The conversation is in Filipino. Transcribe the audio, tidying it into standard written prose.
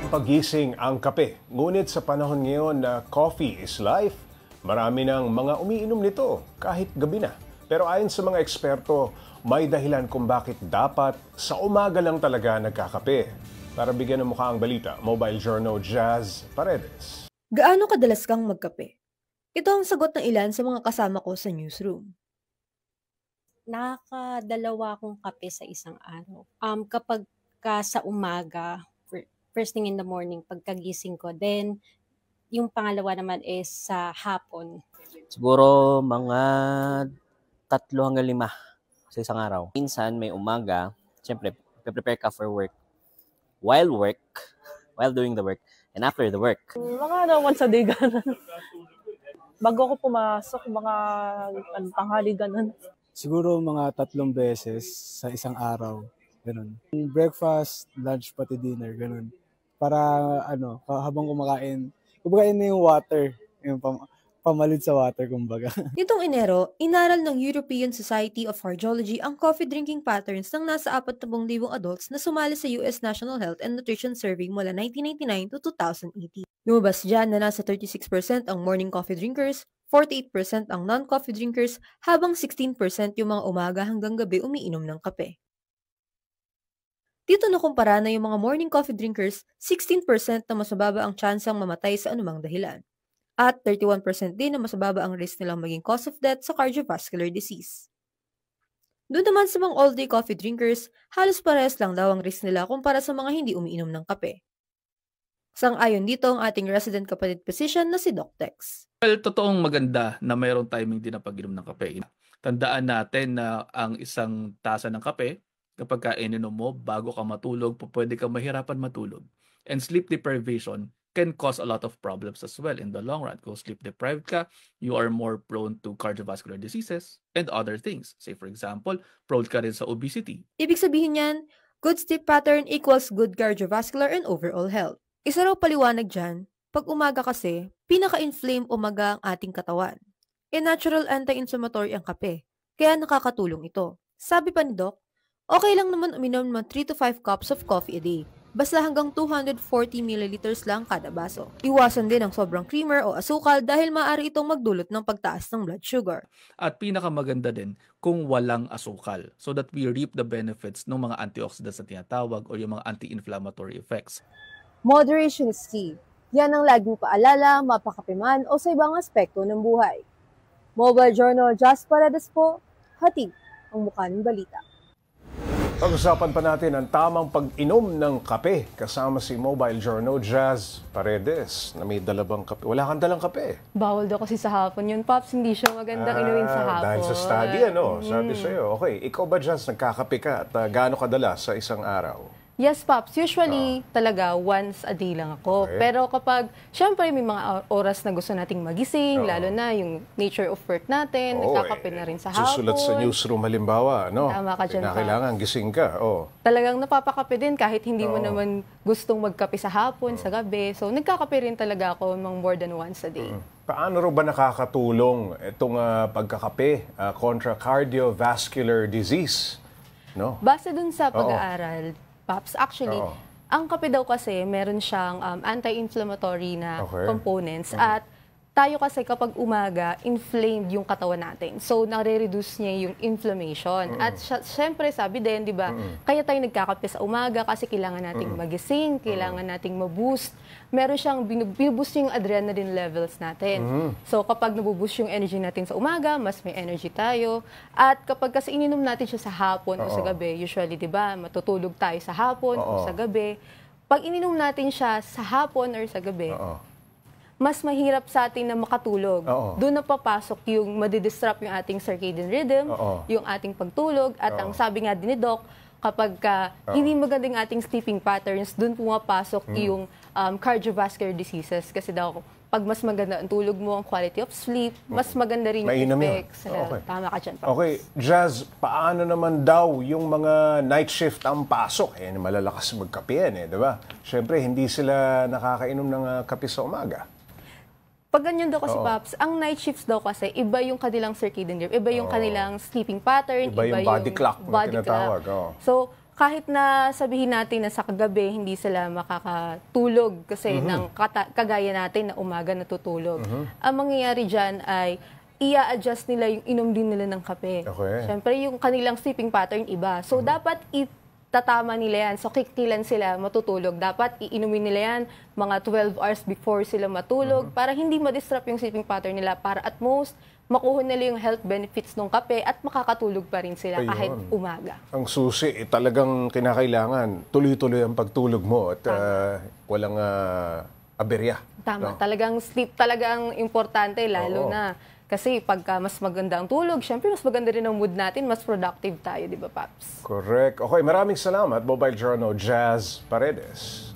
Pagising ang kape. Ngunit sa panahon ngayon na coffee is life, marami ng mga umiinom nito kahit gabi na. Pero ayon sa mga eksperto, may dahilan kung bakit dapat sa umaga lang talaga nagkakape. Para bigyan ng mukha ang balita, Mobile Journal Jazz Paredes. Gaano kadalas kang magkape? Ito ang sagot ng ilan sa mga kasama ko sa newsroom. Nakakadalawa akong kape sa isang araw. Kapag sa umaga, first thing in the morning, pagkagising ko. Then, yung pangalawa naman is sa hapon. Siguro mga 3 hanggang 5 sa isang araw. Minsan may umaga, siyempre, prepare ka for work. While doing the work, and after the work. Mga once a day ganun. Bago ako pumasok, mga tanghali ganun. Siguro mga 3 beses sa isang araw. Ganun. Breakfast, lunch, pati dinner, ganun. Para habang kumakain na yung water, yung pamalid sa water kumbaga. Nitong Enero, inaral ng European Society of Cardiology ang coffee drinking patterns ng nasa 40,000 adults na sumali sa US National Health and Nutrition Survey mula 1999 to 2018. Lumabas dyan na nasa 36% ang morning coffee drinkers, 48% ang non-coffee drinkers, habang 16% yung mga umaga hanggang gabi umiinom ng kape. Dito nakumpara na yung mga morning coffee drinkers, 16% na mas mababa ang tsansang mamatay sa anumang dahilan. At 31% din na mas mababa ang risk nilang maging cause of death sa cardiovascular disease. Doon naman sa mga all-day coffee drinkers, halos parehas lang daw ang risk nila kumpara sa mga hindi umiinom ng kape. Sang-ayon dito ang ating resident kapatid physician na si Doc Tex. Well, totoong maganda na mayroong timing din na pag-inom ng kape. Tandaan natin na ang isang tasa ng kape, kapag ininom mo bago ka matulog, pwede kang mahirapan matulog. And sleep deprivation can cause a lot of problems as well in the long run. Kung sleep deprived ka, you are more prone to cardiovascular diseases and other things. Say for example, prone ka rin sa obesity. Ibig sabihin yan, good sleep pattern equals good cardiovascular and overall health. Isa raw paliwanag dyan, pag umaga kasi, pinaka-inflame umaga ang ating katawan. Natural anti-inflammatory ang kape, kaya nakakatulong ito. Sabi pa ni Doc, okay lang naman uminom ng 3 to 5 cups of coffee a day. Basta hanggang 240 ml lang kada baso. Iwasan din ang sobrang creamer o asukal dahil maaari itong magdulot ng pagtaas ng blood sugar. At pinakamaganda din kung walang asukal so that we reap the benefits ng mga antioxidants na tinatawag o yung mga anti-inflammatory effects. Moderation is key. Yan ang laging paalala, mapakapiman o sa ibang aspekto ng buhay. Mobile Journal Jazz Paredes po, hatid ang mukha ng balita. Pag-usapan pa natin ang tamang pag-inom ng kape kasama si Mobile Journal Jazz Paredes na may dalabang kape. Wala kang dalang kape. Bawal daw kasi sa hapon yun, Pops. Hindi siya magandang inumin sa hapon. Dahil sa study, sabi sa'yo. Okay, ikaw ba, Jazz, nagkakape ka at gaano kadalas sa isang araw? Yes, Pops. Usually, talaga, once a day lang ako. Okay. Pero kapag, syempre, may mga oras na gusto nating magising, lalo na yung nature of work natin, nagkakape na rin sa hapon. Susulat sa newsroom, halimbawa, Tama ka dyan, kailangan gising ka. Talagang napapakape din kahit hindi mo naman gustong magkape sa hapon, sa gabi. So, nagkakape rin talaga ako mga more than once a day. Paano rin ba nakakatulong itong pagkakape kontra cardiovascular disease? No? Base dun sa pag-aaral, Pops, actually, ang kape daw kasi meron siyang anti-inflammatory na components at tayo kasi kapag umaga, inflamed yung katawan natin. So, nare-reduce niya yung inflammation. At syempre, sabi din, di ba, kaya tayo nagkakape sa umaga kasi kailangan nating magising, kailangan nating ma-boost. Meron siyang binuboost yung adrenaline levels natin. So, kapag nabuboost yung energy natin sa umaga, mas may energy tayo. At kapag kasi ininom natin siya sa hapon o sa gabi, usually, di ba, matutulog tayo sa hapon o sa gabi. Pag ininom natin siya sa hapon or sa gabi, mas mahirap sa atin na makatulog. Doon na papasok yung madi-disrupt yung ating circadian rhythm, yung ating pagtulog, at ang sabi nga din ni Doc, kapag hindi magandang ating sleeping patterns, doon pumapasok yung cardiovascular diseases. Kasi daw, pag mas maganda ang tulog mo, ang quality of sleep, mas maganda rin yung effects. Tama ka dyan, Pops. Okay, Jazz, paano naman daw yung mga night shift ang pasok? Malalakas magkape yan, di ba? Siyempre, hindi sila nakakainom ng kape sa umaga. Pag ganyan daw kasi, Pops, ang night shifts daw kasi, iba yung kanilang circadian rhythm, iba yung kanilang sleeping pattern, iba yung body clock na tinatawag. So, kahit na sabihin natin na sa kagabi hindi sila makakatulog kasi ng kagaya natin na umaga natutulog. Ang mangyayari dyan ay i-adjust nila yung inom din nila ng kape. Okay. Siyempre, yung kanilang sleeping pattern iba. So, dapat itatama nila yan. So, kikilan sila matutulog. Dapat iinumin nila yan mga 12 hours before sila matulog para hindi ma-disrupt yung sleeping pattern nila. Para at most, makuha nila yung health benefits ng kape at makakatulog pa rin sila kahit umaga. Ang susi, talagang kinakailangan tuloy-tuloy ang pagtulog mo at walang aberya. Tama. No? Talagang sleep talagang importante, lalo na kasi pagka mas maganda ang tulog, syempre mas maganda rin ang mood natin, mas productive tayo, di ba, Paps? Correct. Okay, maraming salamat, Mobile Journal Jazz Paredes.